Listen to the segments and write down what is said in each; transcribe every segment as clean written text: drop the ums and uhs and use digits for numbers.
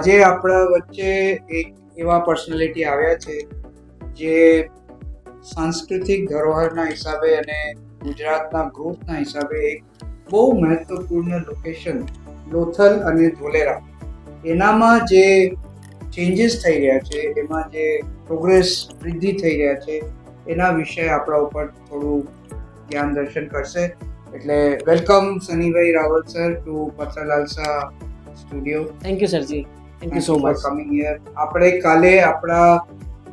આજે આપણા વચ્ચે એક એવા પર્સનાલિટી આવ્યા છે જે સાંસ્કૃતિક ધરોહરના હિસાબે અને ગુજરાતના ગ્રોથના હિસાબે એક બહુ મહત્વપૂર્ણ લોકેશન લોથલ અને ધોલેરા એનામાં જે ચેન્જીસ થઈ રહ્યા છે, એમાં જે પ્રોગ્રેસ વૃદ્ધિ થઈ રહ્યા છે એના વિશે આપણા ઉપર થોડું જ્ઞાન દર્શન કરશે. એટલે વેલકમ સનીભાઈ રાવલ સર ટુ પથરા લાલસા સ્ટુડિયો. થેન્ક યુ સરજી, thank you so much coming here. આપણે કાલે આપણા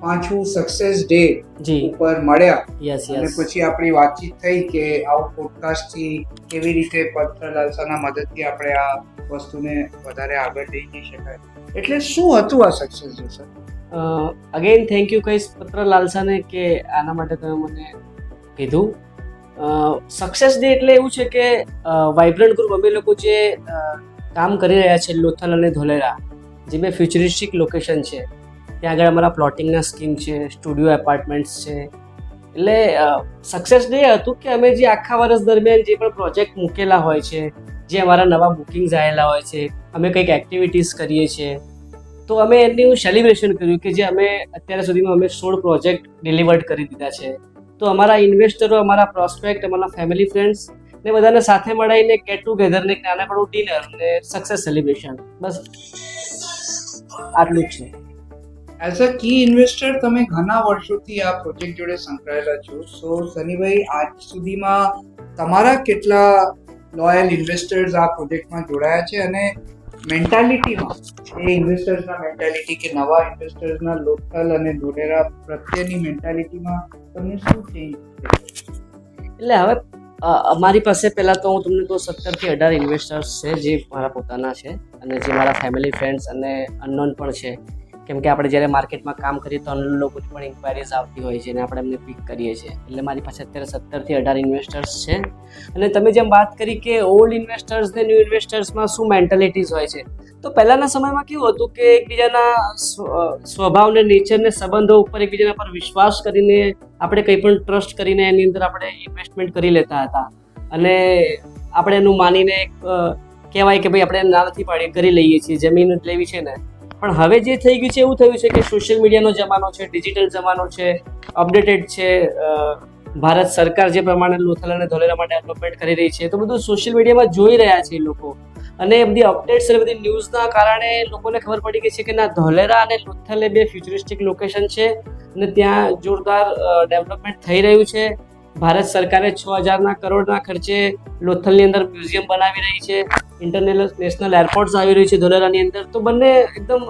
5મું સક્સેસ ડે જી ઉપર મળ્યા યસ અને યસ પછી આપણી વાતચીત થઈ કે આવું પોડકાસ્ટ થી કેવી રીતે પથરા લાલસાના મદદથી આપણે આ વસ્તુને વધારે આગળ લઈ જઈ શકાય. એટલે શું હતું આ success day sir? Again thank you કહીશ પત્ર લાલસાને કે આના માટે તમે મને કીધું. સક્સેસ ડે એટલે એવું છે કે વાઇબ્રન્ટ ગ્રુપ અમે લોકો જે કામ કરી રહ્યા છે લોથલ અને ધોલેરા, જે બે ફ્યુચરિસ્ટિક લોકેશન છે, ત્યાં આગળ અમારા પ્લોટિંગના સ્કીમ છે, સ્ટુડિયો એપાર્ટમેન્ટ્સ છે. એટલે સક્સેસ ડે હતું કે અમે જે આખા વર્ષ દરમિયાન જે પણ પ્રોજેક્ટ મૂકેલા હોય છે, જે અમારા નવા બુકિંગ્સ આવેલા હોય છે, અમે કંઈક એક્ટિવિટીઝ કરીએ છીએ, તો અમે એનું સેલિબ્રેશન કર્યું કે જે અમે અત્યાર સુધીમાં અમે 16 પ્રોજેક્ટ ડિલિવર્ડ કરી દીધા છે. તો અમારા ઇન્વેસ્ટરો, અમારા પ્રોસ્પેક્ટ, અમારા ફેમિલી ફ્રેન્ડ્સ ને બધાને સાથે મળાઈને ગેટ ટુગેધર ને એક નાનકડું ડિનર ને સક્સેસ સેલિબ્રેશન, બસ આટલું જ છે. એઝ અ કી ઇન્વેસ્ટર તમે ઘણા વર્ષોથી આ પ્રોજેક્ટ જોડે સંકળાયેલા છો. સો સનીભાઈ, આજ સુધીમાં તમારા કેટલા લોયલ ઇન્વેસ્ટર્સ આ પ્રોજેક્ટમાં જોડાયા છે અને મેન્ટાલિટીમાં એ ઇન્વેસ્ટર્સના મેન્ટાલિટી કે નવા ઇન્વેસ્ટર્સના લોથલ અને ધોલેરા પ્રત્યેની મેન્ટાલિટીમાં તમને શું ચેન્જ થયું? એટલે હવે અમારી પાસે પહેલાં તો હું તમને કહું 17 થી 18 ઇન્વેસ્ટર્સ છે જે મારા પોતાના છે અને જે મારા ફેમિલી ફ્રેન્ડ્સ અને અનનોન પણ છે. કેમ કે આપણે જ્યારે માર્કેટમાં કામ કરીએ તો અન્ય લોકોની પણ ઇન્ક્વાયરીઝ આવતી હોય છે અને આપણે એમને પિક કરીએ છીએ. એટલે મારી પાસે અત્યારે 17 થી 18 ઇન્વેસ્ટર્સ છે. અને તમે જેમ વાત કરી કે ઓલ્ડ ઇન્વેસ્ટર્સ ને ન્યૂ ઇન્વેસ્ટર્સમાં શું મેન્ટાલિટીઝ હોય છે, તો પહેલાંના સમયમાં કેવું હતું કે એકબીજાના સ્વભાવને, નેચરને, સંબંધો ઉપર એકબીજાના પર વિશ્વાસ કરીને આપણે કંઈ પણ ટ્રસ્ટ કરીને એની અંદર આપણે ઇન્વેસ્ટમેન્ટ કરી લેતા હતા અને આપણે એનું માનીને કહેવાય કે ભાઈ આપણે ના નથી પાડીએ, કરી લઈએ છીએ, જમીન લેવી છે ને. પણ હવે જે થઈ ગયું છે એવું થયું છે કે સોશિયલ મીડિયાનો જમાનો છે, ડિજિટલ જમાનો છે, અપડેટેડ છે. ભારત સરકાર જે પ્રમાણે લોથલ અને ધોલેરા માટે ડેવલપમેન્ટ કરી રહી છે, તો બધું સોશિયલ મીડિયામાં જોઈ રહ્યા છે લોકો અને બધી અપડેટ્સ અને બધી ન્યૂઝના કારણે લોકોને ખબર પડી ગઈ છે કે ના, ધોલેરા અને લોથલ એ બે ફ્યુચરિસ્ટિક લોકેશન છે અને ત્યાં જોરદાર ડેવલપમેન્ટ થઈ રહ્યું છે. ભારત સરકારે 6,000 કરોડના ખર્ચે લોથલની અંદર મ્યુઝિયમ બનાવી રહી છે, ઇન્ટરનેશનલ એરપોર્ટ્સ આવી રહી છે ધોલેરાની અંદર. તો બંને એકદમ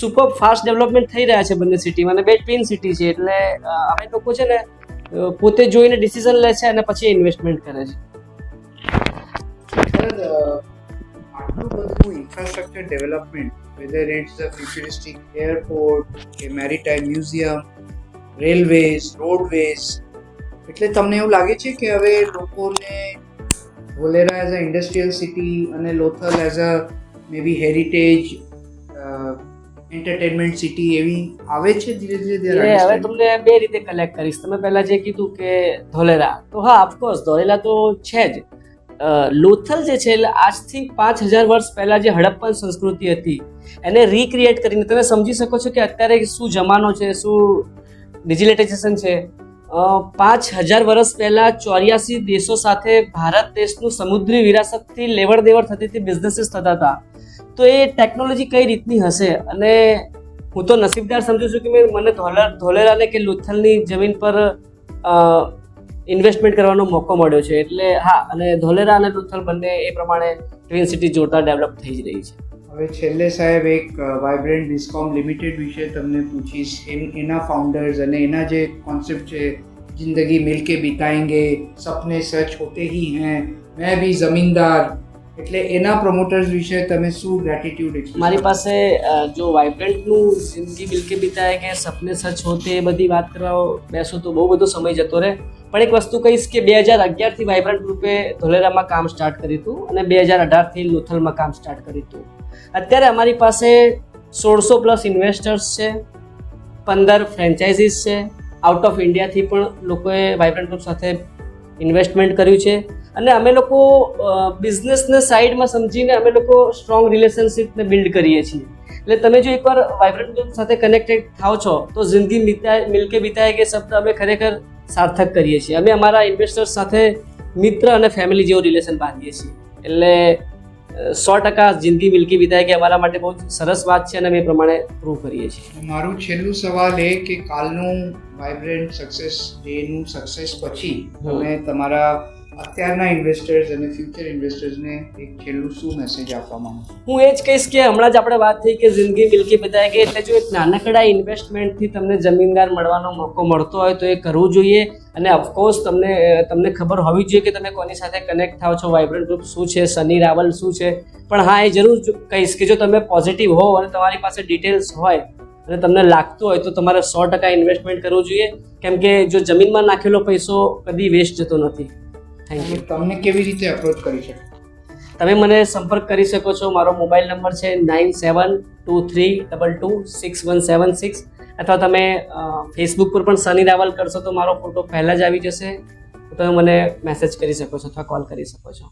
સુપર ફાસ્ટ ડેવલપમેન્ટ થઈ રહ્યા છે બંને સિટીમાં અને બે ટ્વિન સિટી છે. એટલે અમે લોકો છે ને પોતે જોઈને ડિસિઝન લે છે અને પછી ઇન્વેસ્ટમેન્ટ કરે છે. આટલું બધું infrastructure development, whether it's a futuristic airport કે મેરીટાઈમ મ્યુઝિયમ, રેલવેઝ, રોડવેઝ, એટલે તમને એવું લાગે છે કે હવે લોકોને Dholera as a industrial city અને Lothal as a maybe heritage entertainment city એવી આવે છે ધીરે ધીરે? હવે તમને બે રીતે કલેક્ટ કરીશ. તમે પહેલા જે કીધું કે ધોલેરા, તો હા, ઓફકોર્સ ધોલેરા તો છે જ. લોથલ જે છે એટલે આજથી 5,000 વર્ષ પહેલા જે હડપ્પન સંસ્કૃતિ હતી એને રીક્રિએટ કરીને તમે સમજી શકો છો કે અત્યારે શું જમાનો છે, શું ડિજિટલાઇઝેશન છે. 5,000 વર્ષ પહેલા 84 દેશો સાથે ભારત દેશનું સમુદ્રી વિરાસતથી લેવડ દેવડ થતી હતી, બિઝનેસીસ થતા હતા. તો એ ટેકનોલોજી કઈ રીતની હશે? અને હું તો નસીબદાર સમજુ છું કે મને ધોલેરાને કે લોથલની જમીન પર ઇન્વેસ્ટમેન્ટ કરવાનો મોકો મળ્યો છે. એટલે હા, અને ધોલેરા અને લોથલ બંને એ પ્રમાણે ટ્વિન સિટી જોરદાર ડેવલપ થઈ જ રહી છે. હવે છેલ્લે સાહેબ એક વાઇબ્રન્ટ ડિસ્કોમ લિમિટેડ વિશે તમને પૂછીશ. એના ફાઉન્ડર્સ અને એના જે કોન્સેપ્ટ છે, જિંદગી મિલકે બિતાએંગે, સપને સચ હોતે હી હૈ, મેં ભી જમીનદાર, એટલે એના પ્રમોટર્સ વિશે તમે શું ગ્રેટિટ્યુડ એક્સપ્રેસ? મારી પાસે જો વાઇબ્રન્ટનું જિંદગી મિલકે બિતાએંગે, સપને સચ હોતે, એ બધી વાત કરવા બેસો તો બહુ બધો સમય જતો રહે. પણ એક વસ્તુ કહીશ કે 2011થી વાઇબ્રન્ટ ગ્રુપે ધોલેરામાં કામ સ્ટાર્ટ કર્યું હતું અને 2018થી લોથલમાં કામ સ્ટાર્ટ કર્યું હતું. અત્યારે અમારી પાસે 1600+ ઇન્વેસ્ટર્સ છે, 15 ફ્રેન્ચાઇઝીસ છે. આઉટ ઓફ ઇન્ડિયાથી પણ લોકોએ વાઇબ્રન્ટ ગ્રુપ સાથે ઇન્વેસ્ટમેન્ટ કર્યું છે અને અમે લોકો બિઝનેસને સાઈડમાં સમજીને અમે લોકો સ્ટ્રોંગ રિલેશનશિપને બિલ્ડ કરીએ છીએ. એટલે તમે જો એકવાર વાઇબ્રન્ટ ગ્રુપ સાથે કનેક્ટેડ થાવ છો તો જિંદગી મિલકે બિતાય કે શબ્દ અમે ખરેખર સાર્થક કરીએ છીએ. અમે અમારા ઇન્વેસ્ટર્સ સાથે મિત્ર અને ફેમિલી જેવું રિલેશન બાંધીએ છીએ. એટલે 100% જિંદગી મિલકી બિતાય કે અમારા માટે બહુ સરસ વાત છે અને અમે એ પ્રમાણે પ્રૂવ કરીએ છીએ. મારું છેલ્લું સવાલ એ કે કાલનું વાઇબ્રન્ટ સક્સેસ ડેનું સક્સેસ પછી તમે તમારા અત્યારના ઇન્વેસ્ટર્સ અને ફ્યુચર ઇન્વેસ્ટર્સને એક છેલ્લું શું મેસેજ આપવા માંગો? હું એ જ કહીશ કે હમણાં જ આપણે વાત થઈ કે જિંદગી મિલકી બતાય કે એટલે જો એક નાનકડા ઇન્વેસ્ટમેન્ટથી તમને જમીનદાર મળવાનો મોકો મળતો હોય તો એ કરવું જોઈએ. અને ઓફકોર્સ તમને ખબર હોવી જોઈએ કે તમે કોની સાથે કનેક્ટ થાવ છો, વાઇબ્રન્ટ ગ્રુપ શું છે, સની રાવલ શું છે. પણ હા, એ જરૂર કહીશ કે જો તમે પોઝિટિવ હો અને તમારી પાસે ડિટેલ્સ હોય અને તમને લાગતું હોય તો તમારે 100% ઇન્વેસ્ટમેન્ટ કરવું જોઈએ. કેમ કે જો જમીનમાં નાખેલો પૈસો કદી વેસ્ટ જતો નથી. Thank you. તમને કેવી રીતે અપ્રોચ કરી શકો? તમે મને સંપર્ક કરી શકો છો. મારો મોબાઈલ નંબર છે 9723226176 અથવા તમે ફેસબુક પર પણ સની રાવલ કરશો તો મારો ફોટો પહેલાં જ આવી જશે. તો તમે મને મેસેજ કરી શકો છો અથવા કોલ કરી શકો છો.